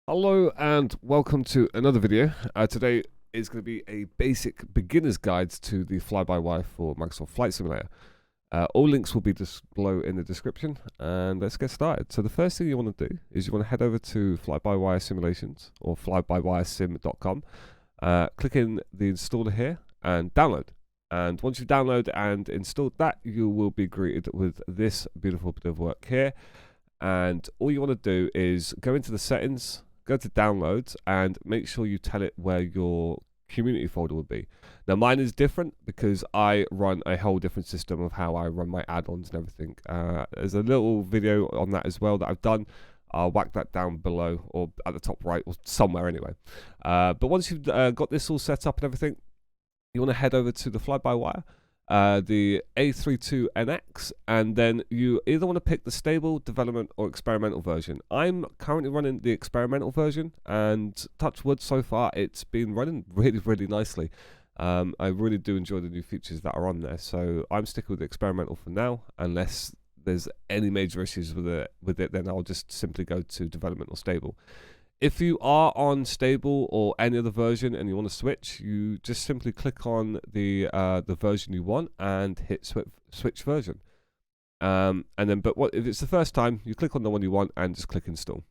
Hello and welcome to another video. Today is going to be a basic beginner's guide to the fly-by-wire for Microsoft Flight Simulator. All links will be below in the description, and let's get started. So the first thing you want to do is you want to head over to fly-by-wire simulations or flybywiresim.com. Click in the installer here and download. And once you download and installed that, you will be greeted with this beautiful bit of work here. And all you want to do is go into the settings, go to downloads, and make sure you tell it where your community folder will be. Now mine is different because I run a whole different system of how I run my add-ons and everything. There's a little video on that as well that I've done. I'll whack that down below or at the top right or somewhere anyway. But once you've got this all set up and everything, you want to head over to the fly-by-wire, the A32NX, and then you either want to pick the stable, development, or experimental version. I'm currently running the experimental version, and touch wood, so far it's been running really nicely. I really do enjoy the new features that are on there, so I'm sticking with the experimental for now. Unless there's any major issues with it, then I'll just simply go to development or stable. If you are on stable or any other version and you want to switch, you just simply click on the version you want and hit switch version. And then, if it's the first time, you click on the one you want and just click install.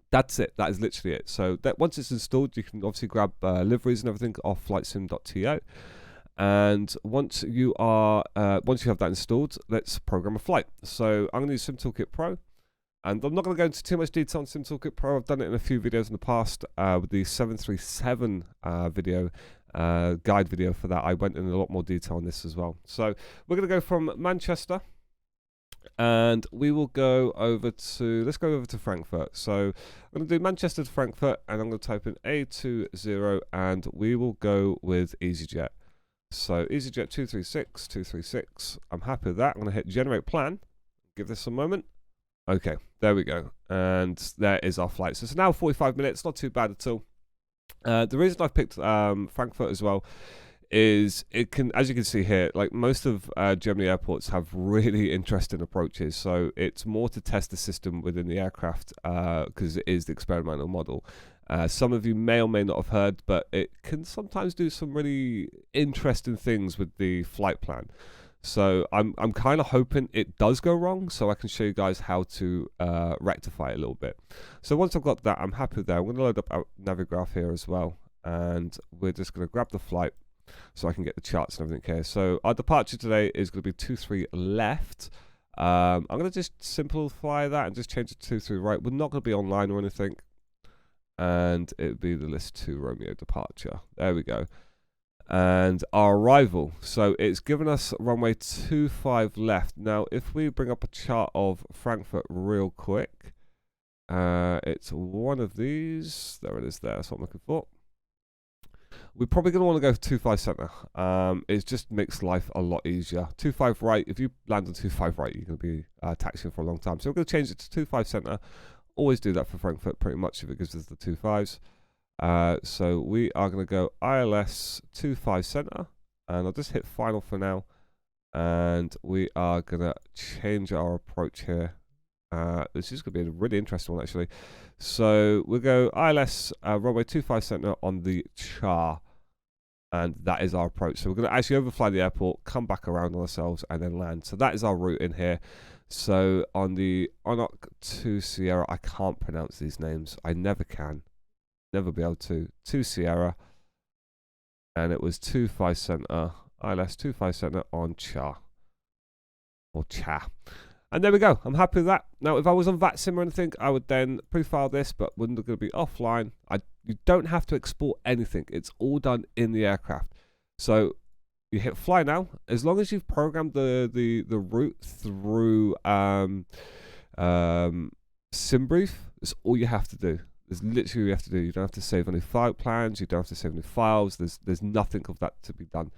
That's it. That is literally it. So that once it's installed, you can obviously grab liveries and everything off flightsim.to. And once you have that installed, let's program a flight. So I'm going to use SimToolkit Pro. And I'm not going to go into too much detail on SimToolkit Pro. I've done it in a few videos in the past with the 737 guide video for that. I went in a lot more detail on this as well. So we're going to go from Manchester, and we will go over to, let's go over to Frankfurt. So I'm going to do Manchester to Frankfurt, and I'm going to type in A20, and we will go with EasyJet. So EasyJet 236. I'm happy with that. I'm going to hit generate plan. Give this a moment. Okay, there we go, and there is our flight. So it's now 45 minutes, not too bad at all. The reason I've picked Frankfurt as well is it can, as you can see here, like most of Germany airports have really interesting approaches. So it's more to test the system within the aircraft because it is the experimental model. Some of you may or may not have heard, but it can sometimes do some really interesting things with the flight plan. So I'm kind of hoping it does go wrong, so I can show you guys how to rectify it a little bit. So once I've got that, I'm happy with that. I'm going to load up our Navigraph here as well, and we're just going to grab the flight so I can get the charts and everything here. So our departure today is going to be 23 left. I'm going to just simplify that and just change it to 23 right. We're not going to be online or anything, and it would be the list 2 Romeo departure. There we go. And our arrival, so it's given us runway 25 left. Now if we bring up a chart of Frankfurt real quick, it's one of these. There it is. That's what I'm looking for. We're probably going to want to go for 25 center. It just makes life a lot easier. 25 right, if you land on 25 right, you're going to be taxiing for a long time, so we're going to change it to 25 center. Always do that for Frankfurt pretty much if it gives us the 25s. So we are going to go ILS 25 center, and I'll just hit final for now, and we are going to change our approach here. This is going to be a really interesting one actually. So we'll go ILS runway 25 center on the char, and that is our approach. So we're going to actually overfly the airport, come back around on ourselves, and then land. So that is our route in here. So on the Onok to Sierra, I can't pronounce these names. I never can. Never be able to Sierra, and it was 25 center, ILS 25 center on char or cha, and there we go. I'm happy with that. Now if I was on VATSIM or anything, I would then pre-file this, but we're going to be offline. You don't have to export anything. It's all done in the aircraft. So you hit fly now. As long as you've programmed the route through SimBrief, that's all you have to do. There's literally what you have to do. You don't have to save any flight plans. You don't have to save any files. There's nothing of that to be done.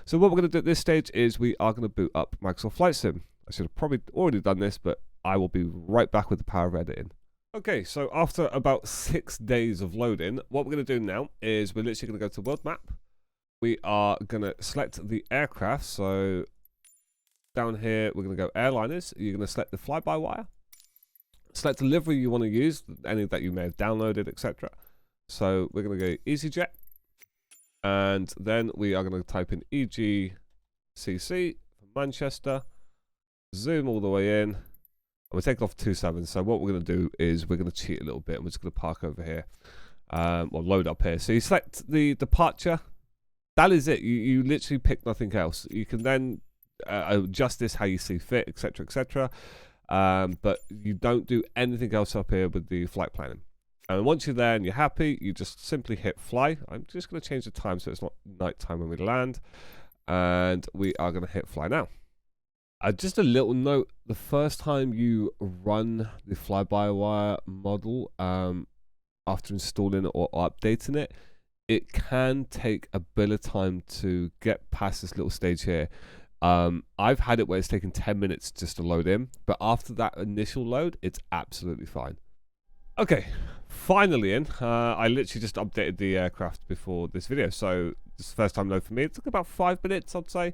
So what we're going to do at this stage is we are going to boot up Microsoft Flight Sim. I should have probably already done this, but I will be right back with the power of editing. Okay, so after about 6 days of loading, what we're going to do now is we're literally going to go to World Map. We are going to select the aircraft. So down here, we're going to go airliners. You're going to select the fly-by-wire. Select the livery you want to use, any that you may have downloaded, etc. So we're going to go EasyJet, and then we are going to type in EGCC for Manchester, zoom all the way in, and we're taking off 27. So what we're going to do is we're going to cheat a little bit, and we're just going to park over here, or load up here. So you select the departure. That is it. You literally pick nothing else. You can then adjust this how you see fit, etc., etc. But you don't do anything else up here with the flight planning. And once you're there and you're happy, you just simply hit fly. I'm just going to change the time so it's not night time when we land. And we are going to hit fly now. Just a little note, the first time you run the fly-by-wire model after installing it or updating it, it can take a bit of time to get past this little stage here. I've had it where it's taken 10 minutes just to load in, but after that initial load, it's absolutely fine. Okay, finally in. I literally just updated the aircraft before this video, so this is the first time load for me. It took about 5 minutes, I'd say,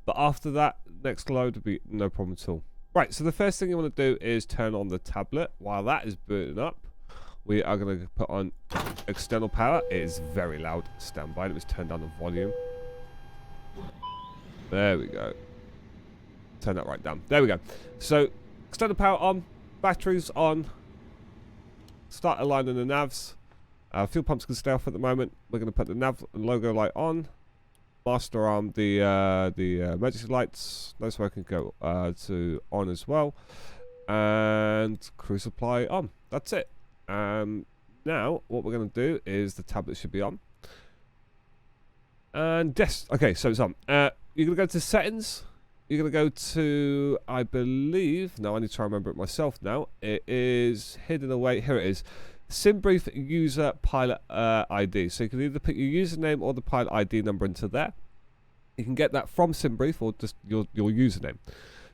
but after that, next load would be no problem at all. Right, so the first thing you want to do is turn on the tablet. While that is booting up, we are going to put on external power. It is very loud. Stand by. Let me just turn down the volume. There we go. Turn that right down. There we go. So, external power on, batteries on. Start aligning the navs. Fuel pumps can stay off at the moment. We're going to put the nav logo light on. Master arm, the emergency lights. No smoke can go to on as well. And crew supply on. That's it. Now, what we're going to do is the tablet should be on. And yes, okay, so it's on. You're going to go to settings. You're going to go to, I believe, no, I need to try and remember it myself now. It is hidden away. Here it is. SimBrief user pilot ID. So you can either put your username or the pilot ID number into there. You can get that from SimBrief or just your username.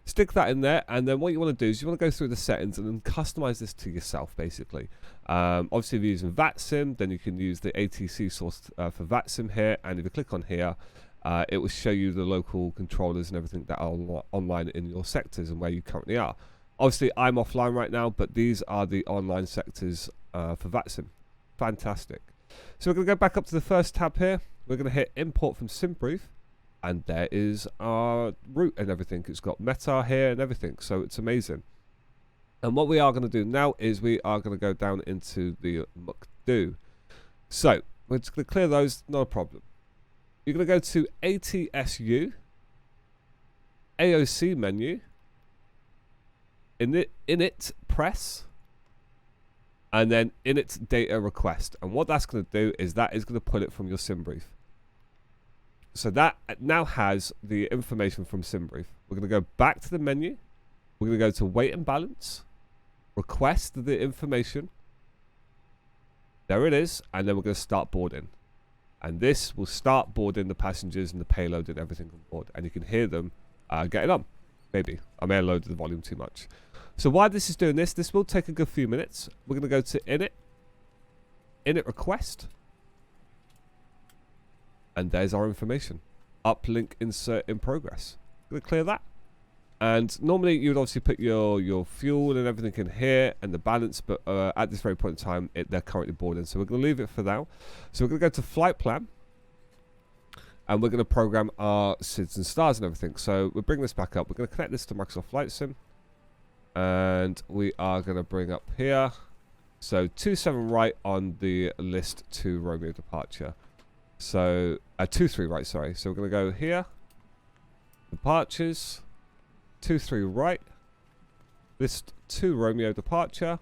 Stick that in there, and then what you want to do is you want to go through the settings and then customize this to yourself, basically. Obviously, if you're using VATSIM, then you can use the ATC source for VATSIM here, and if you click on here, it will show you the local controllers and everything that are online in your sectors and where you currently are. Obviously, I'm offline right now, but these are the online sectors for VATSIM. Fantastic. So we're going to go back up to the first tab here. We're going to hit import from SimBrief. And there is our route and everything. It's got meta here and everything, so it's amazing. And what we are going to do now is we are going to go down into the MCDU. So we're just going to clear those, not a problem. You're going to go to ATSU, AOC menu, init press, and then init data request. And what that's going to do is that is going to pull it from your SimBrief. So that now has the information from SimBrief. We're going to go back to the menu. We're going to go to weight and balance, request the information. There it is. And then we're going to start boarding. And this will start boarding the passengers and the payload and everything on board. And you can hear them getting on. Maybe. I may have loaded the volume too much. So while this is doing this, this will take a good few minutes. We're going to go to init request. And there's our information. Uplink insert in progress. Going to clear that. And normally you would obviously put your fuel and everything in here and the balance, but at this very point in time, they're currently boarding. So we're going to leave it for now. So we're going to go to flight plan. And we're going to program our SIDS and stars and everything. So we'll bring this back up. We're going to connect this to Microsoft Flight Sim. And we are going to bring up here. So 27 right on the list to Romeo departure. So 23 right, sorry. So we're going to go here. Departures. 23 right. List 2 Romeo departure.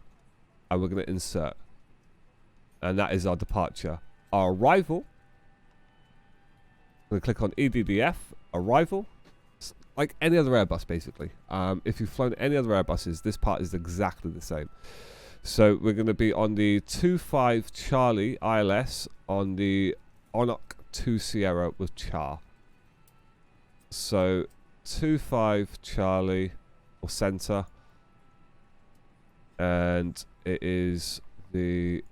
And we're going to insert. And that is our departure. Our arrival. I'm going to click on EDDF. Arrival. It's like any other Airbus, basically. If you've flown any other Airbuses, this part is exactly the same. So we're going to be on the 25 Charlie ILS on the ONOC 2 Sierra with Char. So 25 Charlie or center, and it is the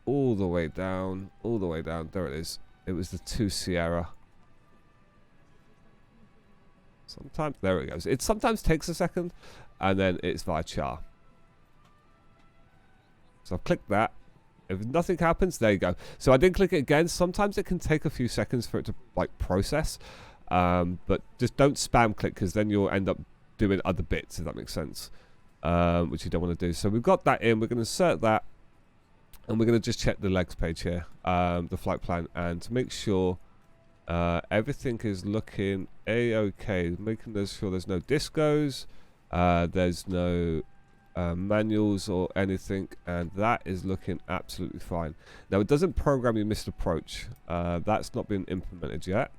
all the way down. There it is. It was the 2 Sierra. Sometimes there it goes. It sometimes takes a second, and then it's via Char. So I've clicked that. If nothing happens, there you go. So I didn't click it again. Sometimes it can take a few seconds for it to like process. But just don't spam click, because then you'll end up doing other bits, if that makes sense, which you don't want to do. So we've got that in. We're going to insert that, and we're going to just check the legs page here, the flight plan, and to make sure everything is looking a-okay, making sure there's no discos, there's no manuals or anything, and that is looking absolutely fine. Now it doesn't program your missed approach. That's not been implemented yet.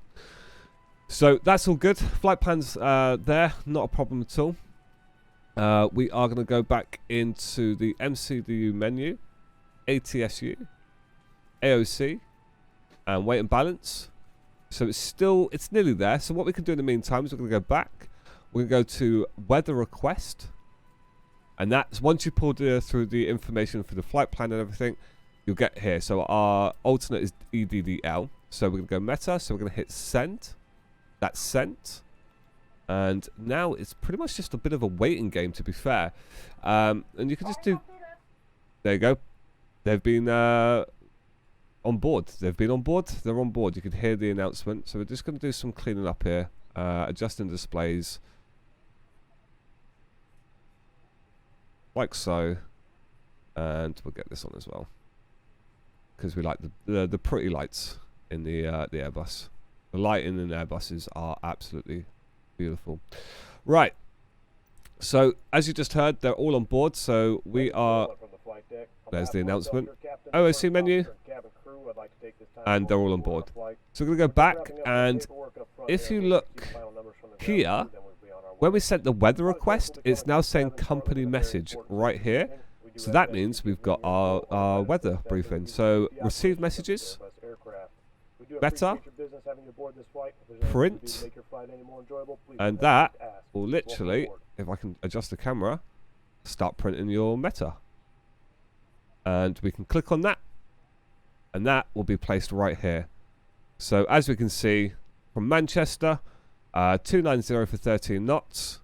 So that's all good. Flight plans there, not a problem at all. We are going to go back into the MCDU menu, ATSU, AOC, and weight and balance. So it's nearly there. So what we can do in the meantime is we're going to go back. We're going to go to weather request. And that's once you pull through the information for the flight plan and everything, you'll get here. So our alternate is EDDL. So we're going to go meta. So we're going to hit send. That's sent. And now it's pretty much just a bit of a waiting game, to be fair. And you can just do... There you go. They've been on board. They've been on board. They're on board. You can hear the announcement. So we're just going to do some cleaning up here. Adjusting displays. Like so. And we'll get this on as well, because we like the pretty lights in the Airbus. The lighting in Airbuses are absolutely beautiful. Right. So as you just heard, they're all on board. So we are... There's the announcement. OSC menu. And they're all on board. So we're going to go back, and if you look here, when we sent the weather request, it's now saying company message right here. So that means we've got our weather briefing. So receive messages, better, print, and that will literally, if I can adjust the camera, start printing your meta. And we can click on that, and that will be placed right here. So as we can see, from Manchester, 290 for 13 knots,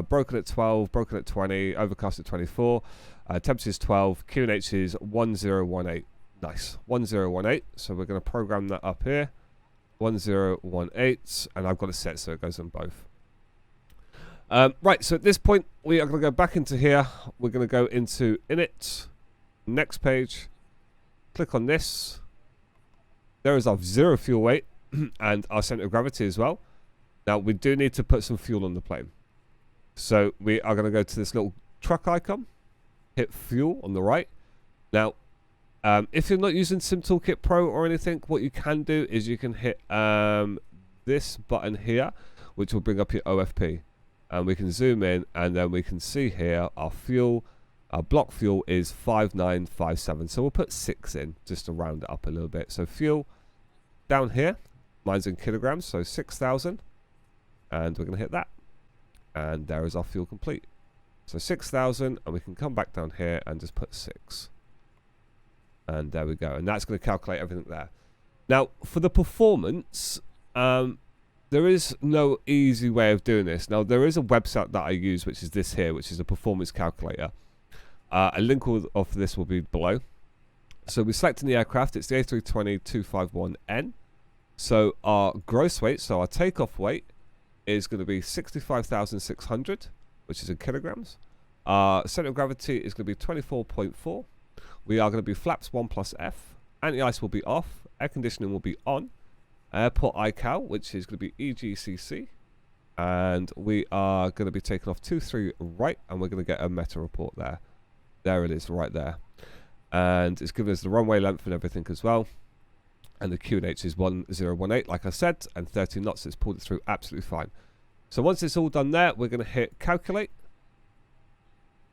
broken at 12, broken at 20, overcast at 24, temperature is 12, QNH is 1018. Nice, 1018. So we're going to program that up here, 1018, and I've got it set so it goes on both. Right, so at this point, we are going to go back into here. We're going to go into init, next page, click on this. There is our 0 fuel weight and our center of gravity as well. Now, we do need to put some fuel on the plane. So we are going to go to this little truck icon, hit fuel on the right. Now, if you're not using SimToolkit Pro or anything, what you can do is you can hit this button here, which will bring up your OFP. And we can zoom in, and then we can see here our fuel. Our block fuel is 5957. So we'll put 6 in just to round it up a little bit. So fuel down here, mine's in kilograms, so 6,000. And we're going to hit that. And there is our fuel complete. So 6,000, and we can come back down here and just put 6. And there we go. And that's going to calculate everything there. Now, for the performance, there is no easy way of doing this. Now, there is a website that I use, which is this here, which is a performance calculator. A link of this will be below. So we're selecting the aircraft. It's the A320-251N. So our gross weight, so our takeoff weight, is going to be 65,600, which is in kilograms. Our center of gravity is going to be 24.4. We are going to be flaps 1 plus F. Anti-ice will be off. Air conditioning will be on. Airport ICAO, which is going to be EGCC. And we are going to be taking off 23 right, and we're going to get a meta report there. There it is, right there. And it's giving us the runway length and everything as well. And the QNH is 1018, like I said, and 13 knots. It's pulled it through absolutely fine. So once it's all done there, we're going to hit calculate.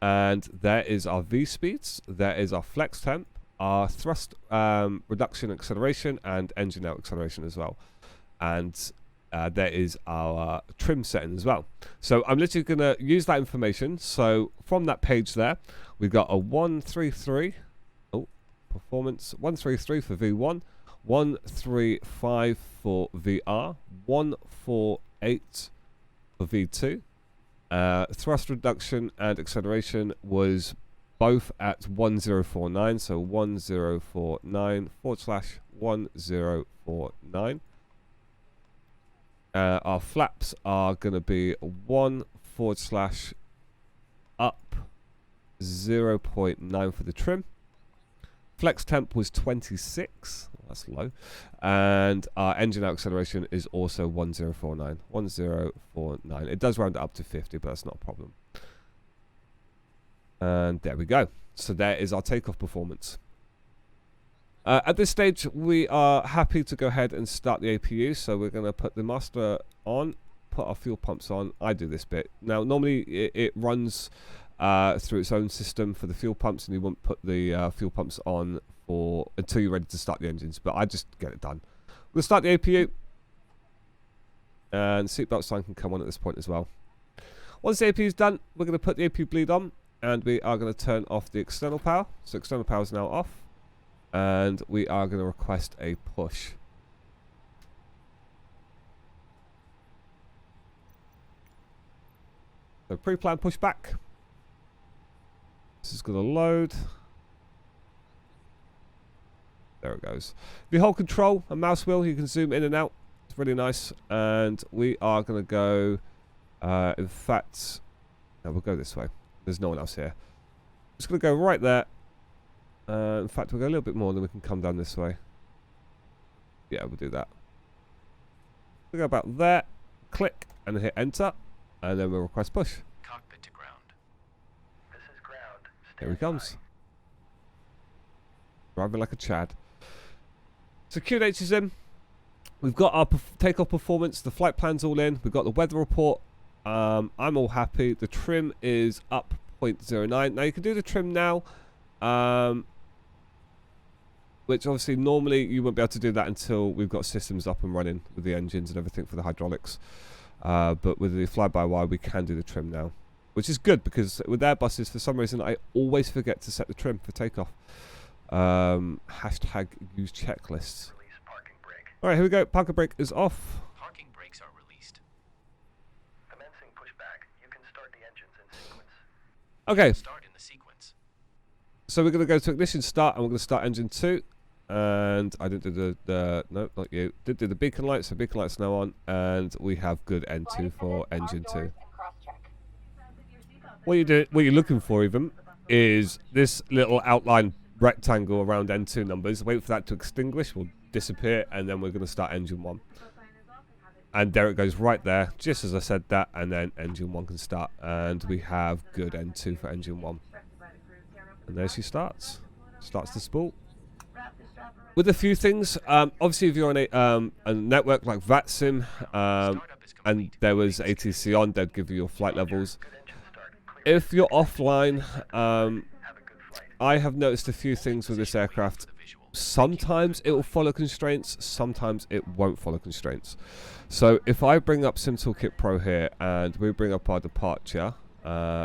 And there is our V speeds. There is our flex temp, our thrust reduction acceleration, and engine out acceleration as well. And there is our trim setting as well. So I'm literally going to use that information. So from that page there, we've got a 133, performance, 133 for V1, 135 for VR, 148 for V2. Thrust reduction and acceleration was both at 1049, so 1049/1049. Our flaps are going to be 1/up 0.9 for the trim. Flex temp was 26, that's low, and our engine out acceleration is also 1049. 1049. It does round it up to 50, but that's not a problem. And there we go. So there is our takeoff performance. At this stage, we are happy to go ahead and start the APU. So we're going to put the master on, put our fuel pumps on. I do this bit. Now, normally it runs through its own system for the fuel pumps, and you won't put the fuel pumps on until you're ready to start the engines. But I just get it done. We'll start the APU, and seatbelt sign can come on at this point as well. Once the APU is done, we're going to put the APU bleed on, and we are going to turn off the external power. So external power is now off, and we are going to request a push. So pre-planned pushback. This is going to load. There it goes. If you hold control and mouse wheel, you can zoom in and out. It's really nice. And we are going to go, in fact, no, we'll go this way. There's no one else here. Just going to go right there. In fact, we'll go a little bit more, then we can come down this way. Yeah, we'll do that. We'll go about there, click, and then hit enter, and then we'll request push. Cockpit to ground. This is ground. Here he comes. Driving like a Chad. So QNH is in. We've got our takeoff performance. The flight plan's all in. We've got the weather report. I'm all happy. The trim is up 0.09. Now you can do the trim now. Which obviously normally you won't be able to do that until we've got systems up and running with the engines and everything for the hydraulics. But with the fly-by-wire, we can do the trim now, which is good because with Airbuses, for some reason, I always forget to set the trim for takeoff. Hashtag use checklists. Release parking brake. All right, here we go. Parking brake is off. Parking brakes are released. Commencing pushback. You can start the engines in sequence. Okay. Start in the sequence. So we're going to go to ignition start, and we're going to start engine 2. And I didn't do no, not you. Did do the beacon lights, so beacon lights now on, and we have good N2 for engine 2. What you're looking for even is this little outline rectangle around N2 numbers. Wait for that to extinguish, will disappear, and then we're going to start engine 1. And there it goes right there, just as I said that, and then engine 1 can start, and we have good N2 for engine 1. And there she starts the spool. With a few things, obviously if you're on a network like VATSIM, and there was ATC on, they'd give you your flight levels. If you're offline, I have noticed a few things with this aircraft. Sometimes it will follow constraints, sometimes it won't follow constraints. So if I bring up SimToolkit Pro here, and we bring up our departure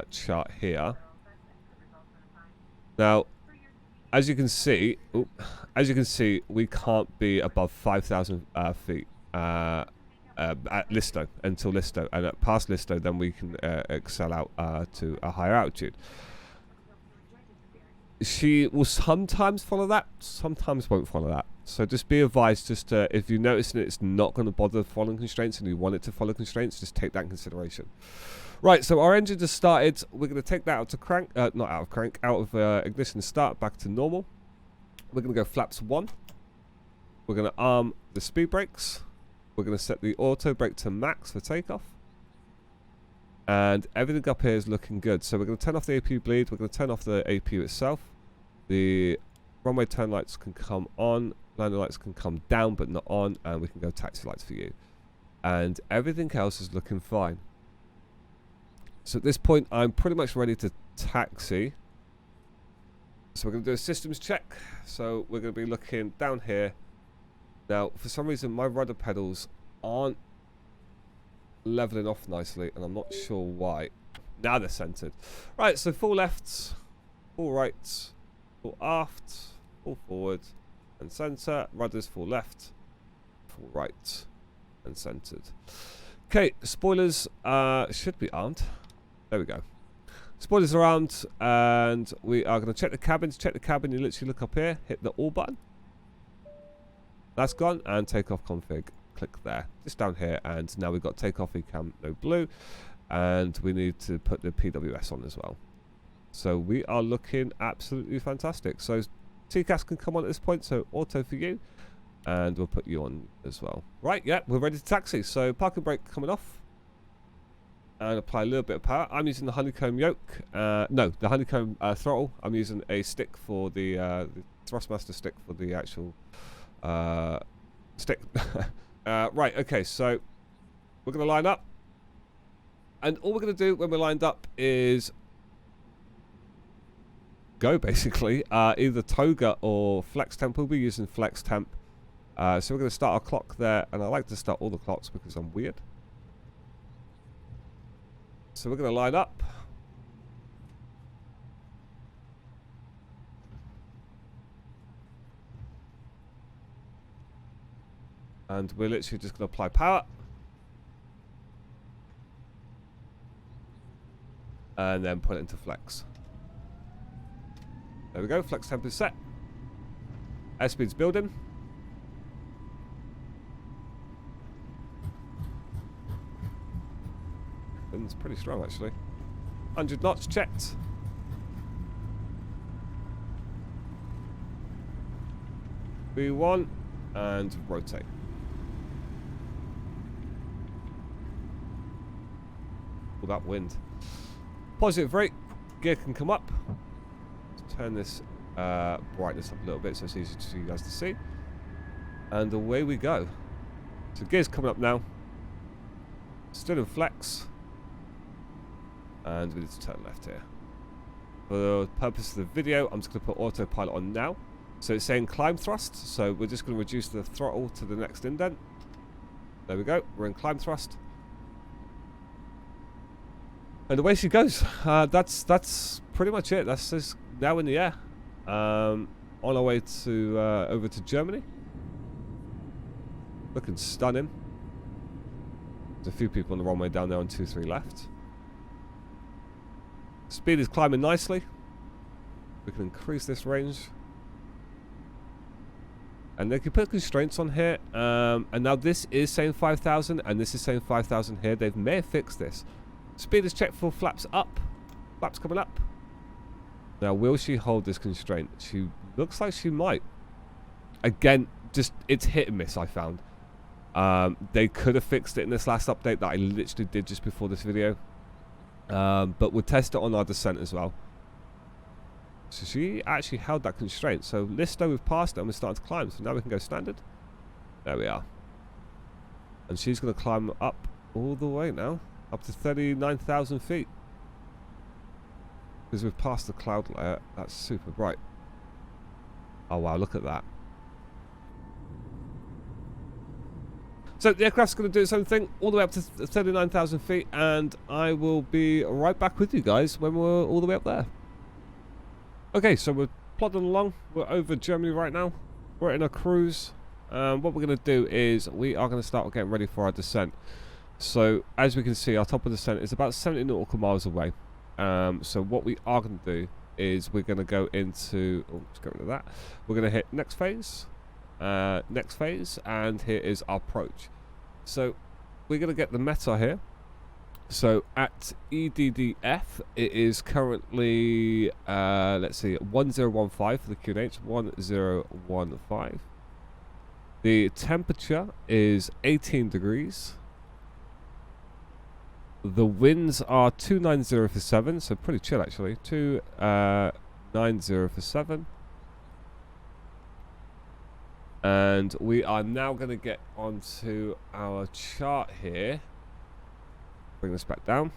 chart here. Now, as you can see, we can't be above 5,000 feet at Listo, until Listo, and at past Listo, then we can excel out to a higher altitude. She will sometimes follow that, sometimes won't follow that. So just be advised, if you notice that it's not going to bother following constraints and you want it to follow constraints, just take that in consideration. Right, so our engine just started. We're going to take that out to crank, out of ignition start, back to normal. We're going to go flaps 1. We're going to arm the speed brakes. We're going to set the auto brake to max for takeoff. And everything up here is looking good. So we're going to turn off the APU bleed. We're going to turn off the APU itself. The runway turn lights can come on. Landing lights can come down but not on. And we can go taxi lights for you. And everything else is looking fine. So at this point, I'm pretty much ready to taxi. So we're going to do a systems check. So we're going to be looking down here. Now, for some reason, my rudder pedals aren't leveling off nicely, and I'm not sure why. Now they're centered. Right, so full left, full right, full aft, full forward, and center. Rudders full left, full right, and centered. Okay, spoilers should be armed. There we go. Spoilers around, and we are going to check the cabin. To check the cabin, you literally look up here, hit the all button. That's gone, and takeoff config. Click there, just down here, and now we've got takeoff ECAM no blue, and we need to put the PWS on as well. So we are looking absolutely fantastic. So TCAS can come on at this point, so auto for you, and we'll put you on as well. Right, yeah, we're ready to taxi. So parking brake coming off, and apply a little bit of power. I'm using the honeycomb yoke, no, the honeycomb throttle. I'm using a stick for the Thrustmaster stick for the actual stick. Right, okay, so we're going to line up, and all we're going to do when we're lined up is go, basically. Either toga or flex temp. We'll be using flex temp. So we're going to start our clock there, and I like to start all the clocks because I'm weird. So we're going to line up. And we're literally just going to apply power. And then put it into flex. There we go, flex temp is set. Airspeed's building. And it's pretty strong actually. 100 knots checked. V1 and rotate. All that wind. Positive rate, gear can come up. Let's turn this brightness up a little bit so it's easier for you guys to see. And away we go. So gear's coming up now. Still in flex. And we need to turn left here. For the purpose of the video, I'm just going to put autopilot on now. So it's saying climb thrust. So we're just going to reduce the throttle to the next indent. There we go. We're in climb thrust. And away she goes. That's pretty much it. That's just now in the air. On our way to over to Germany. Looking stunning. There's a few people on the runway down there on 2-3 left. Speed is climbing nicely. We can increase this range. And they can put constraints on here. And now this is saying 5,000 and this is saying 5,000 here. They may have fixed this. Speed is checked for flaps up. Flaps coming up. Now, will she hold this constraint? She looks like she might. Again, just it's hit and miss, I found. They could have fixed it in this last update that I literally did just before this video. But we'll test it on our descent as well. So she actually held that constraint. So Listo, we've passed it and we're starting to climb. So now we can go standard. There we are. And she's going to climb up all the way now. Up to 39,000 feet. Because we've passed the cloud layer. That's super bright. Oh wow, look at that. So the aircraft's going to do its own thing all the way up to 39,000 feet. And I will be right back with you guys when we're all the way up there. Okay, so we're plodding along. We're over Germany right now. We're in a cruise. What we're going to do is we are going to start getting ready for our descent. So as we can see, our top of the descent is about 70 nautical miles away. So what we are going to do is we're going to go into, let's get rid of that. We're going to hit next phase, and here is our approach. So we're going to get the META here. So at EDDF, it is currently, let's see, 1015 for the QNH, 1015. The temperature is 18 degrees. The winds are 290 for 7, so pretty chill actually. 290 for 7. And we are now going to get onto our chart here. Bring this back down.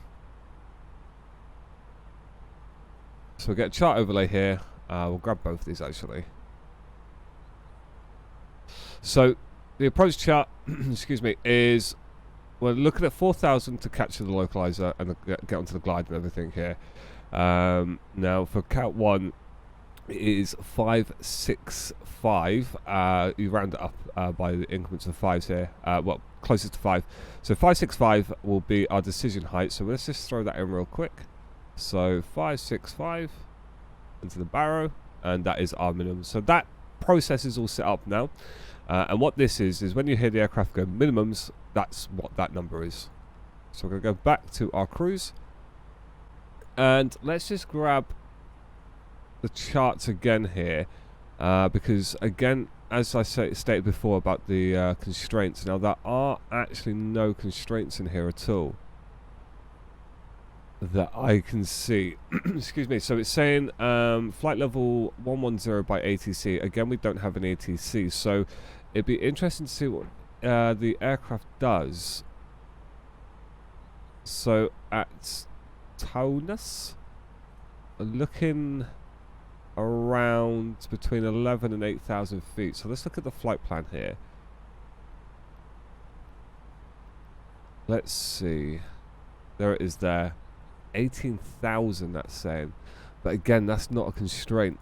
So we'll get a chart overlay here. We'll grab both of these actually. So the approach chart, excuse me, is we're looking at 4,000 to capture the localizer and get onto the glide and everything here. Now for Calc 1, it is 565. You round it up by the increments of 5s here. Well, closest to 5. So 565 will be our decision height. So let's just throw that in real quick. So 565 into the barrow, and that is our minimum. So that process is all set up now. And what this is when you hear the aircraft go minimums, that's what that number is. So we're going to go back to our cruise. And let's just grab the charts again here. Because again, as I stated before about the constraints, now there are actually no constraints in here at all that I can see. Excuse me. So it's saying flight level 110 by ATC. Again, we don't have an ATC, so it'd be interesting to see what the aircraft does. So at Taunus, looking around between 11 and 8,000 feet. So let's look at the flight plan here. Let's see. There it is there. 18,000 that's saying. But again, that's not a constraint.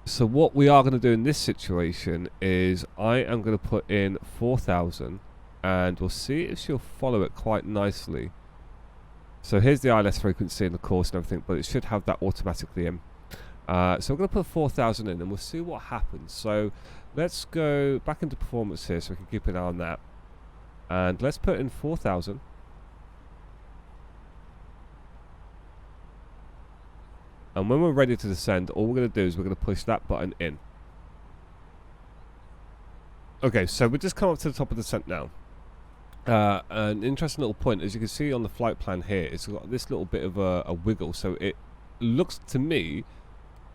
So what we are going to do in this situation is I am going to put in 4,000 and we'll see if she'll follow it quite nicely. So here's the ILS frequency and the course and everything, but it should have that automatically in. So we're going to put 4,000 in and we'll see what happens. So let's go back into performance here so we can keep an eye on that. And let's put in 4,000. And when we're ready to descend, all we're going to do is we're going to push that button in. Okay, so we just come up to the top of the descent now. An interesting little point, as you can see on the flight plan here, it's got this little bit of a wiggle, so it looks to me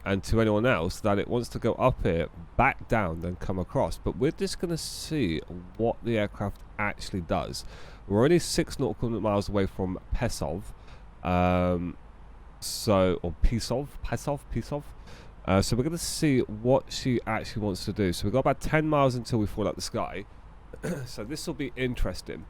and to anyone else that it wants to go up here, back down, then come across. But we're just going to see what the aircraft actually does. We're only 6 nautical miles away from Pesov, or Pesov. So we're going to see what she actually wants to do. So we've got about 10 miles until we fall out the sky. So this will be interesting.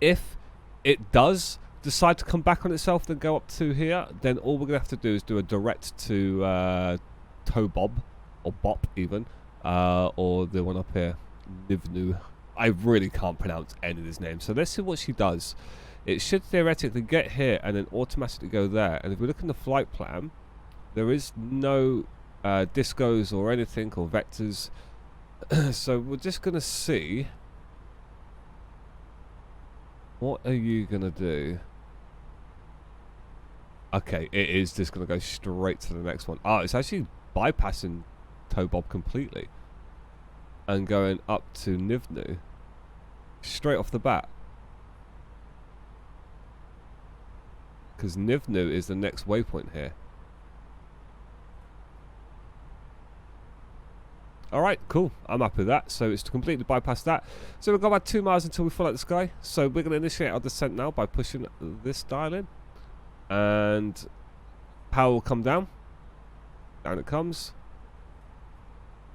If it does decide to come back on itself and go up to here, then all we're going to have to do is do a direct to Tobob, or Bop even, or the one up here, Nivnu. I really can't pronounce any of his names. So let's see what she does. It should theoretically get here and then automatically go there. And if we look in the flight plan, there is no discos or anything or vectors. So we're just going to see. What are you going to do? Okay, it is just going to go straight to the next one. Oh, it's actually bypassing Tobob completely. And going up to Nivnu. Straight off the bat. Because Nivnu is the next waypoint here. Alright, cool. I'm happy with that. So it's to completely bypass that. So we've got about 2 miles until we fall out the sky. So we're going to initiate our descent now by pushing this dial in. And power will come down. Down it comes.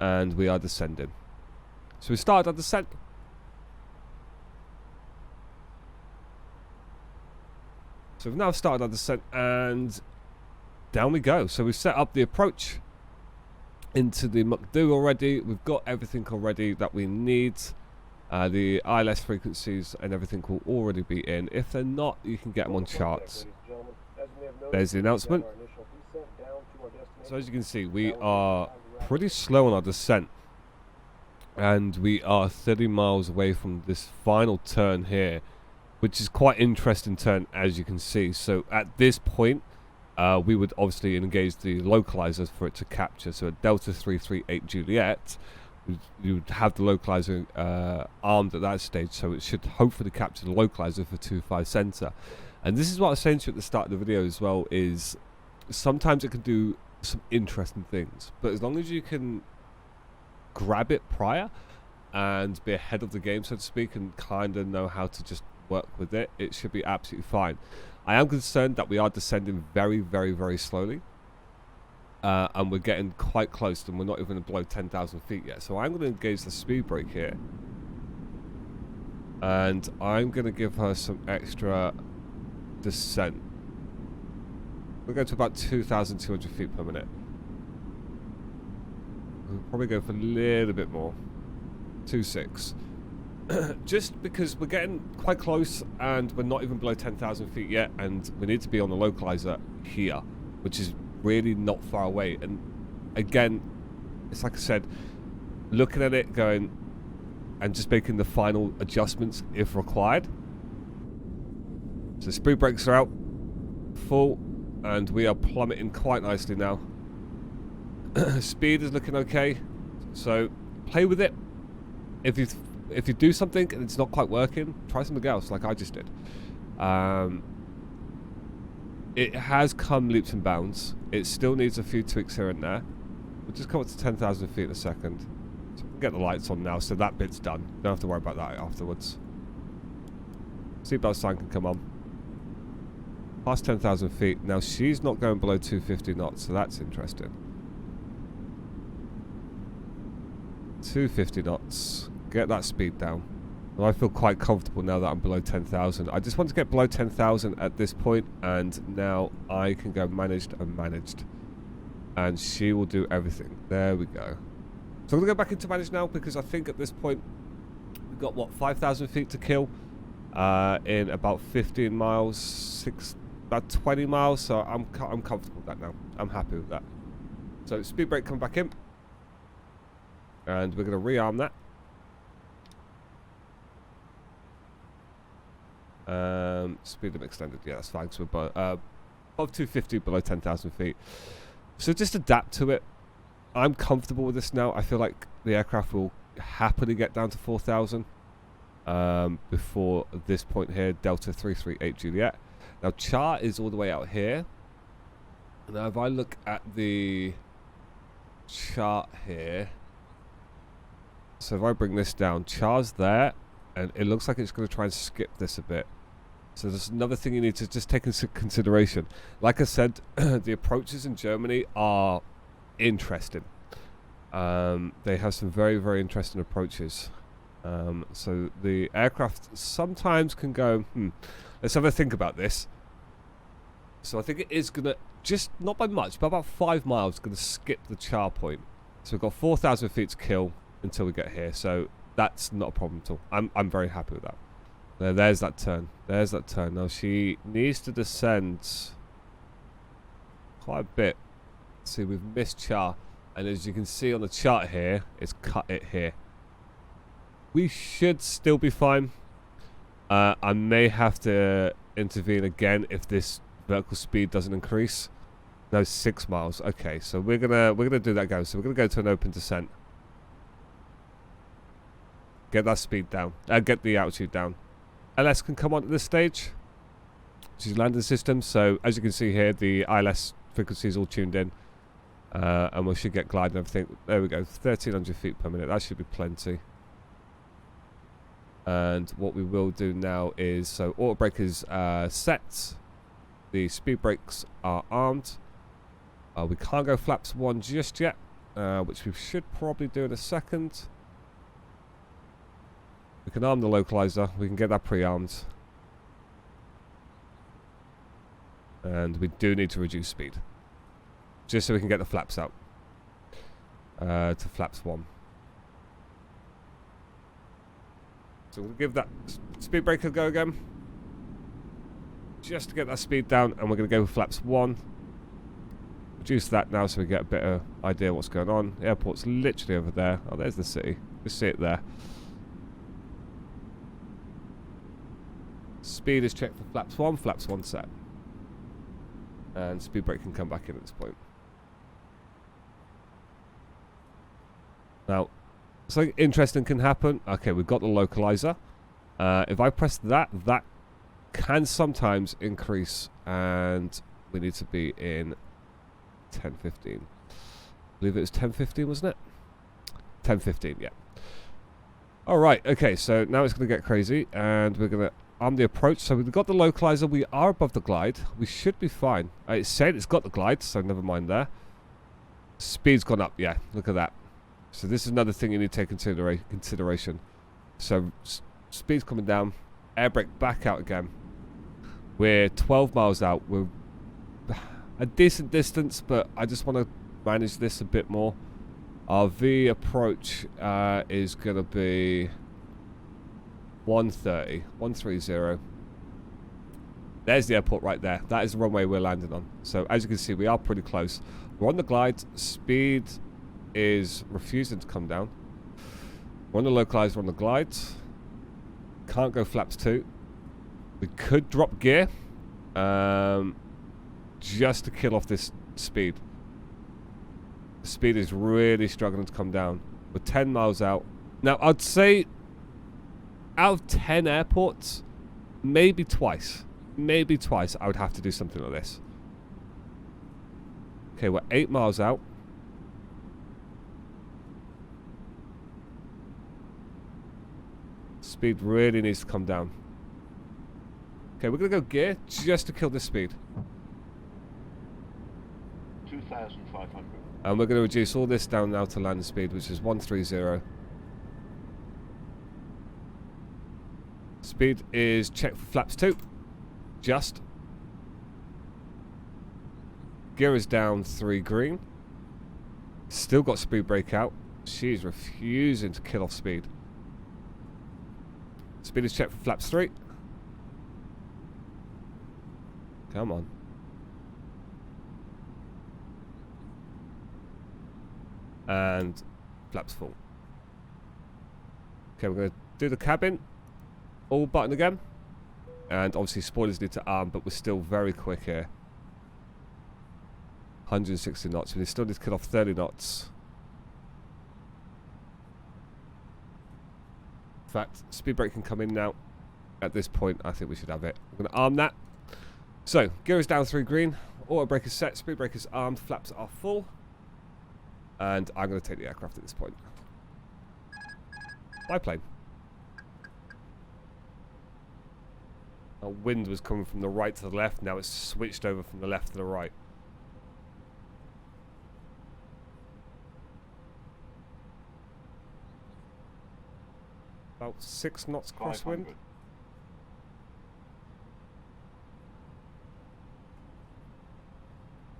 And we are descending. So we started our descent. So we've now started our descent and down we go. So we've set up the approach into the MCDU already. We've got everything already that we need. The ILS frequencies and everything will already be in. If they're not, you can get them on charts. There's the announcement. So as you can see, we are pretty slow on our descent. And we are 30 miles away from this final turn here, which is quite interesting turn, as you can see. So at this point, we would obviously engage the localizers for it to capture. So at Delta 338 Juliet, you would have the localizer armed at that stage, so it should hopefully capture the localizer for 25 center. And this is what I was saying to you at the start of the video as well, is sometimes it can do some interesting things, but as long as you can grab it prior and be ahead of the game, so to speak, and kind of know how to just work with it, it should be absolutely fine. I am concerned that we are descending very, very, very slowly. And we're getting quite close, and we're not even below 10,000 feet yet. So I'm going to engage the speed brake here. And I'm going to give her some extra descent. We'll go to about 2,200 feet per minute. We'll probably go for a little bit more. 2.6. just because we're getting quite close and we're not even below 10,000 feet yet, and we need to be on the localizer here, which is really not far away. And again, it's like I said, looking at it, going and just making the final adjustments if required. So speed brakes are out full, and we are plummeting quite nicely now. Speed is looking okay, so play with it. If you do something and it's not quite working, try something else like I just did. It has come leaps and bounds. It still needs a few tweaks here and there. We'll just come up to 10,000 feet in a second. So we can get the lights on now, so that bit's done. Don't have to worry about that afterwards. Seatbelt sign can come on. Past 10,000 feet. Now she's not going below 250 knots, so that's interesting. 250 knots. Get that speed down. And I feel quite comfortable now that I'm below 10,000. I just want to get below 10,000 at this point, and now I can go managed and managed. And she will do everything. There we go. So I'm going to go back into managed now, because I think at this point we've got, what, 5,000 feet to kill in about 15 miles, about 20 miles. So I'm comfortable with that now. I'm happy with that. So speed brake come back in. And we're going to rearm that. Speed limit extended. Yeah, that's fine. So we're above 250, below 10,000 feet. So just adapt to it. I'm comfortable with this now. I feel like the aircraft will happily get down to 4,000 before this point here. Delta 338 Juliet. Now chart is all the way out here. Now if I look at the chart here, so if I bring this down, char's there, and it looks like it's going to try and skip this a bit. So there's another thing you need to just take into consideration. Like I said, the approaches in Germany are interesting. They have some very, very interesting approaches. So the aircraft sometimes can go, let's have a think about this. So I think it is going to, just not by much, but about 5 miles, going to skip the char point. So we've got 4,000 feet to kill until we get here. So that's not a problem at all. I'm very happy with that. There's that turn. There's that turn. Now she needs to descend quite a bit. See, we've missed char, and as you can see on the chart here, it's cut it here. We should still be fine. I may have to intervene again if this vertical speed doesn't increase. No, 6 miles. Okay, so we're gonna do that again. So we're gonna go to an open descent. Get that speed down. Get the altitude down. LS can come on at this stage. She's landing system. So as you can see here, the ILS frequency is all tuned in. And we should get glide and everything. There we go. 1,300 feet per minute. That should be plenty. And what we will do now is, so auto brake is set. The speed brakes are armed. We can't go flaps 1 just yet, which we should probably do in a second. We can arm the localizer. We can get that pre-armed. And we do need to reduce speed, just so we can get the flaps out to flaps 1. So we'll give that speed brake a go again, just to get that speed down, and we're going to go with flaps 1. Reduce that now so we get a better idea what's going on. The airport's literally over there. Oh, there's the city. We see it there. Speed is checked for flaps 1 set. And speed brake can come back in at this point. Now, something interesting can happen. Okay, we've got the localizer. If I press that, that can sometimes increase, and we need to be in 10:15. I believe it was 10:15, wasn't it? 10:15, yeah. Alright, okay, so now it's going to get crazy, and we're going to arm the approach. So we've got the localizer, we are above the glide. We should be fine. It said it's got the glide, so never mind there. Speed's gone up, yeah, look at that. So this is another thing you need to take into consideration. So speed's coming down, air brake back out again. We're 12 miles out. We're a decent distance, but I just want to manage this a bit more. Our V approach is going to be 130. 130. There's the airport right there. That is the runway we're landing on. So as you can see, we are pretty close. We're on the glide. Speed is refusing to come down. We're on the localizer, we're on the glide. Can't go flaps 2. We could drop gear. Just to kill off this speed. The speed is really struggling to come down. We're 10 miles out. Now, I'd say out of 10 airports, maybe twice I would have to do something like this. Okay, we're 8 miles out. Speed really needs to come down. Okay, we're going to go gear just to kill this speed. 2,500. And we're going to reduce all this down now to landing speed, which is 130. Speed is checked for flaps 2. Just. Gear is down 3 green. Still got speed brake out. She's refusing to kill off speed. Speed is checked for flaps 3. Come on. And flaps full. Okay, we're going to do the cabin. All button again. And obviously spoilers need to arm, but we're still very quick here. 160 knots. We still need to cut off 30 knots. In fact, speed brake can come in now. At this point, I think we should have it. I'm going to arm that. So, gear is down 3 green. Auto brake is set. Speed brake is armed. Flaps are full. And I'm going to take the aircraft at this point. Biplane. Our wind was coming from the right to the left. Now it's switched over from the left to the right. About 6 knots crosswind. 500.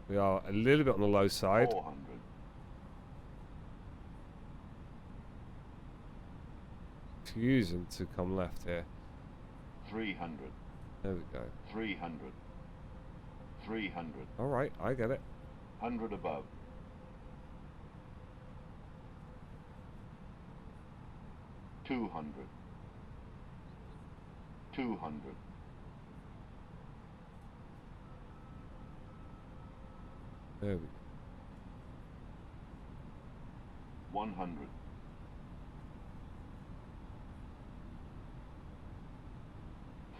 We are a little bit on the low side. 400. Refusing to come left here. 300. There we go. 300. 300. Alright, I get it. 100 above. 200. 200. There we go. 100.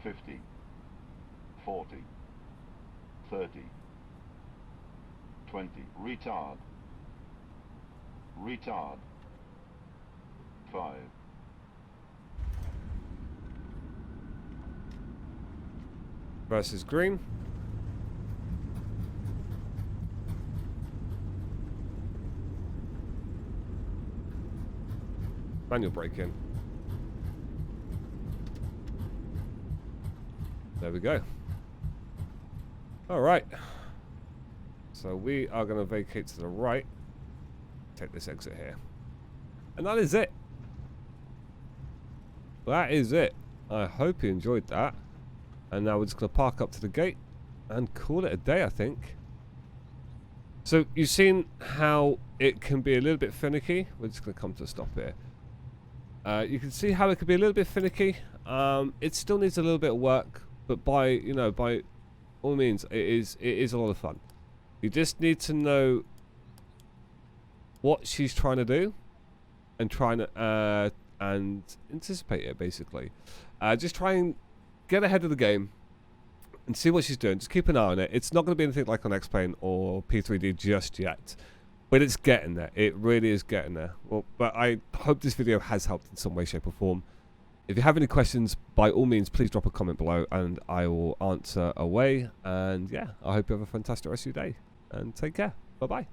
50. 40. 30. 20. Retard. Retard. 5. Versus green. Manual brake in. There we go. Alright. So we are going to vacate to the right. Take this exit here. And that is it. That is it. I hope you enjoyed that. And now we're just going to park up to the gate and call it a day, I think. So you've seen how it can be a little bit finicky. We're just going to come to a stop here. You can see how it could be a little bit finicky. It still needs a little bit of work, but by all means, it is a lot of fun. You just need to know what she's trying to do, and and anticipate it basically. Just try and get ahead of the game and see what she's doing. Just keep an eye on it. It's not going to be anything like on X-Plane or P3D just yet. But it's getting there. It really is getting there. Well, but I hope this video has helped in some way, shape or form. If you have any questions, by all means, please drop a comment below and I will answer away. And yeah, I hope you have a fantastic rest of your day. And take care. Bye-bye.